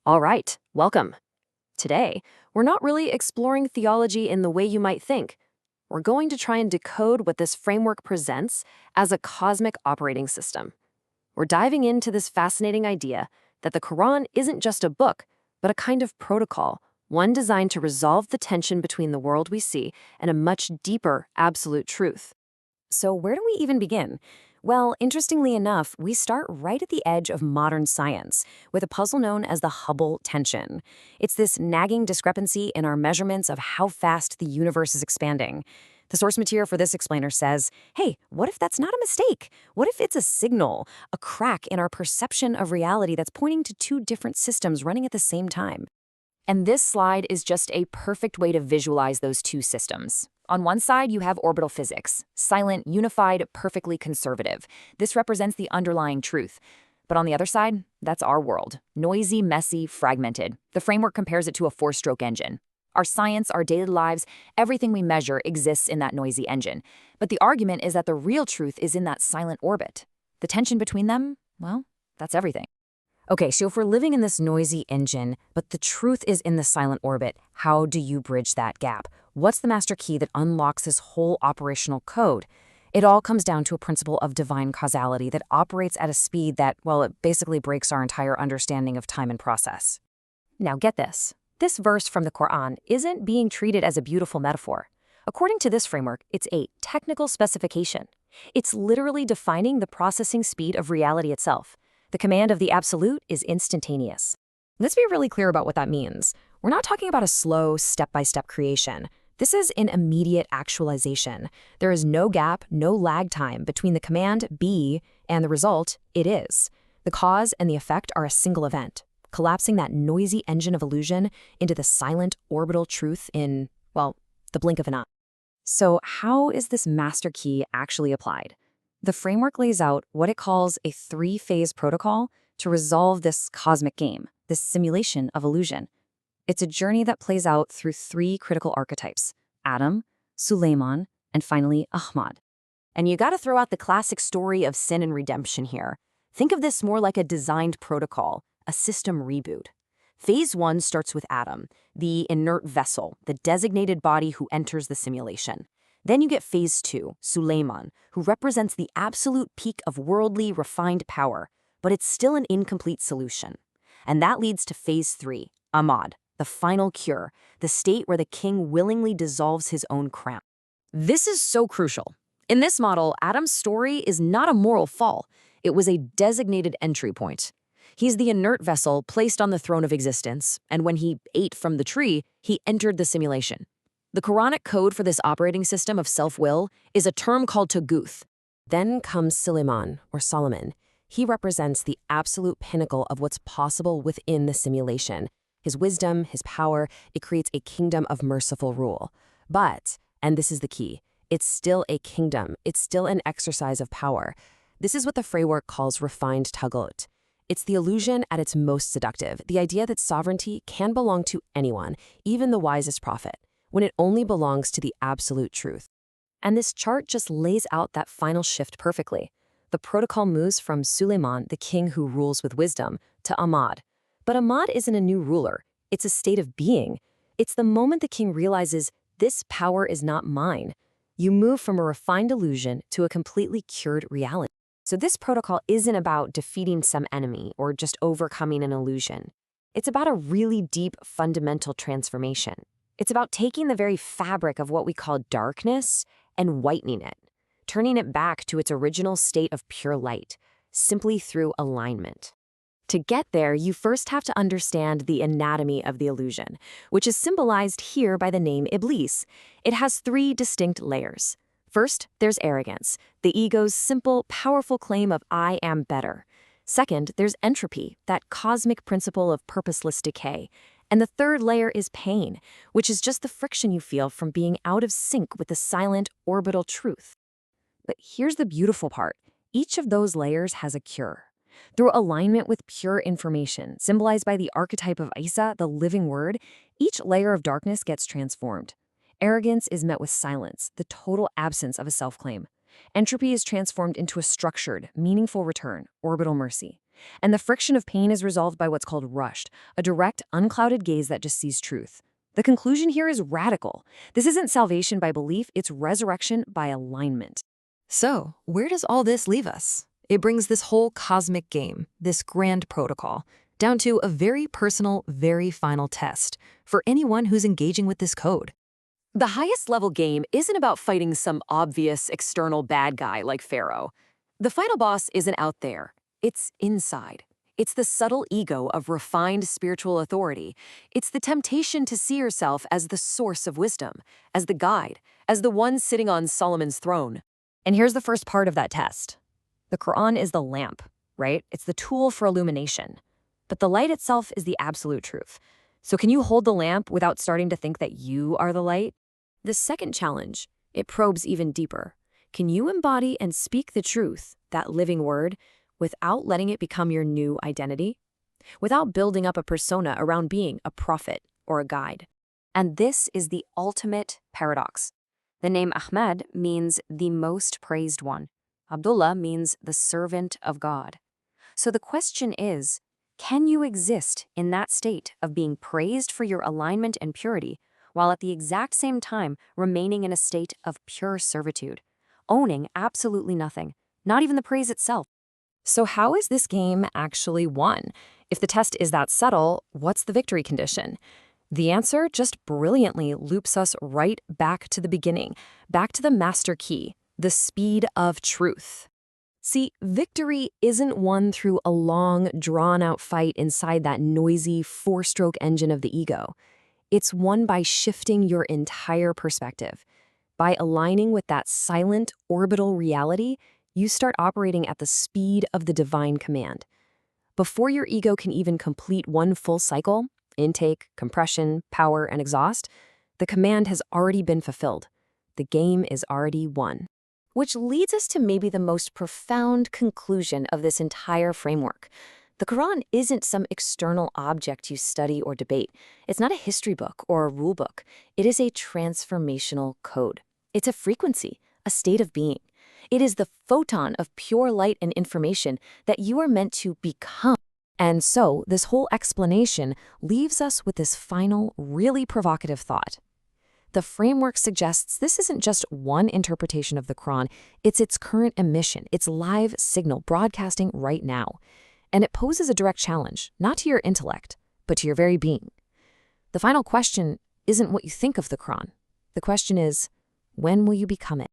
All right, welcome. Today, we're not really exploring theology in the way you might think. We're going to try and decode what this framework presents as a cosmic operating system. We're diving into this fascinating idea that the Quran isn't just a book, but a kind of protocol, one designed to resolve the tension between the world we see and a much deeper absolute truth. So where do we even begin? Well, interestingly enough, we start right at the edge of modern science with a puzzle known as the Hubble tension. It's this nagging discrepancy in our measurements of how fast the universe is expanding. The source material for this explainer says, hey, what if that's not a mistake? What if it's a signal, a crack in our perception of reality that's pointing to two different systems running at the same time? And this slide is just a perfect way to visualize those two systems. On one side, you have orbital physics, silent, unified, perfectly conservative. This represents the underlying truth. But on the other side, that's our world, noisy, messy, fragmented. The framework compares it to a four-stroke engine. Our science, our daily lives, everything we measure exists in that noisy engine. But the argument is that the real truth is in that silent orbit. The tension between them, well, that's everything. Okay, so if we're living in this noisy engine, but the truth is in the silent orbit, how do you bridge that gap? What's the master key that unlocks this whole operational code? It all comes down to a principle of divine causality that operates at a speed that, well, it basically breaks our entire understanding of time and process. Now get this. This verse from the Quran isn't being treated as a beautiful metaphor. According to this framework, it's a technical specification. It's literally defining the processing speed of reality itself. The command of the absolute is instantaneous. Let's be really clear about what that means. We're not talking about a slow, step-by-step creation. This is an immediate actualization. There is no gap, no lag time between the command be and the result it is. The cause and the effect are a single event, collapsing that noisy engine of illusion into the silent orbital truth in, well, the blink of an eye. So how is this master key actually applied? The framework lays out what it calls a three-phase protocol to resolve this cosmic game, this simulation of illusion. It's a journey that plays out through three critical archetypes: Ādam, Sulaymān, and finally Aḥmad. And you gotta throw out the classic story of sin and redemption here. Think of this more like a designed protocol, a system reboot. Phase 1 starts with Ādam, the inert vessel, the designated body who enters the simulation. Then you get Phase 2, Sulaymān, who represents the absolute peak of worldly, refined power, but it's still an incomplete solution. And that leads to Phase 3, Aḥmad, the final cure, the state where the king willingly dissolves his own crown. This is so crucial. In this model, Adam's story is not a moral fall. It was a designated entry point. He's the inert vessel placed on the throne of existence, and when he ate from the tree, he entered the simulation. The Quranic code for this operating system of self-will is a term called taguth. Then comes Sulaymān, or Solomon. He represents the absolute pinnacle of what's possible within the simulation. His wisdom, his power, it creates a kingdom of merciful rule. But, and this is the key, it's still a kingdom. It's still an exercise of power. This is what the framework calls refined taghut. It's the illusion at its most seductive, the idea that sovereignty can belong to anyone, even the wisest prophet, when it only belongs to the absolute truth. And this chart just lays out that final shift perfectly. The protocol moves from Sulaymān, the king who rules with wisdom, to Aḥmad. But Aḥmad isn't a new ruler. It's a state of being. It's the moment the king realizes, this power is not mine. You move from a refined illusion to a completely cured reality. So this protocol isn't about defeating some enemy or just overcoming an illusion. It's about a really deep, fundamental transformation. It's about taking the very fabric of what we call darkness and whitening it, turning it back to its original state of pure light, simply through alignment. To get there, you first have to understand the anatomy of the illusion, which is symbolized here by the name Iblis. It has three distinct layers. First, there's arrogance, the ego's simple, powerful claim of I am better. Second, there's entropy, that cosmic principle of purposeless decay. And the third layer is pain, which is just the friction you feel from being out of sync with the silent, orbital truth. But here's the beautiful part. Each of those layers has a cure. Through alignment with pure information, symbolized by the archetype of ʿīsā, the living word, each layer of darkness gets transformed. Arrogance is met with silence, the total absence of a self-claim. Entropy is transformed into a structured, meaningful return, orbital mercy. And the friction of pain is resolved by what's called rushed, a direct, unclouded gaze that just sees truth. The conclusion here is radical. This isn't salvation by belief, it's resurrection by alignment. So, where does all this leave us? It brings this whole cosmic game, this grand protocol, down to a very personal, very final test for anyone who's engaging with this code. The highest level game isn't about fighting some obvious external bad guy like Pharaoh. The final boss isn't out there. It's inside. It's the subtle ego of refined spiritual authority. It's the temptation to see yourself as the source of wisdom, as the guide, as the one sitting on Solomon's throne. And here's the first part of that test. The Quran is the lamp, right? It's the tool for illumination. But the light itself is the absolute truth. So can you hold the lamp without starting to think that you are the light? The second challenge, it probes even deeper. Can you embody and speak the truth, that living word, without letting it become your new identity? Without building up a persona around being a prophet or a guide? And this is the ultimate paradox. The name Aḥmad means the most praised one. Abdullah means the servant of God. So the question is, can you exist in that state of being praised for your alignment and purity, while at the exact same time remaining in a state of pure servitude, owning absolutely nothing, not even the praise itself? So how is this game actually won? If the test is that subtle, what's the victory condition? The answer just brilliantly loops us right back to the beginning, back to the master key, the speed of truth. See, victory isn't won through a long, drawn-out fight inside that noisy, four-stroke engine of the ego. It's won by shifting your entire perspective. By aligning with that silent, orbital reality, you start operating at the speed of the divine command. Before your ego can even complete one full cycle, intake, compression, power, and exhaust, the command has already been fulfilled. The game is already won. Which leads us to maybe the most profound conclusion of this entire framework. The Quran isn't some external object you study or debate. It's not a history book or a rule book. It is a transformational code. It's a frequency, a state of being. It is the photon of pure light and information that you are meant to become. And so, this whole explanation leaves us with this final, really provocative thought. The framework suggests this isn't just one interpretation of the Quran, it's its current emission, its live signal broadcasting right now. And it poses a direct challenge, not to your intellect, but to your very being. The final question isn't what you think of the Quran. The question is, when will you become it?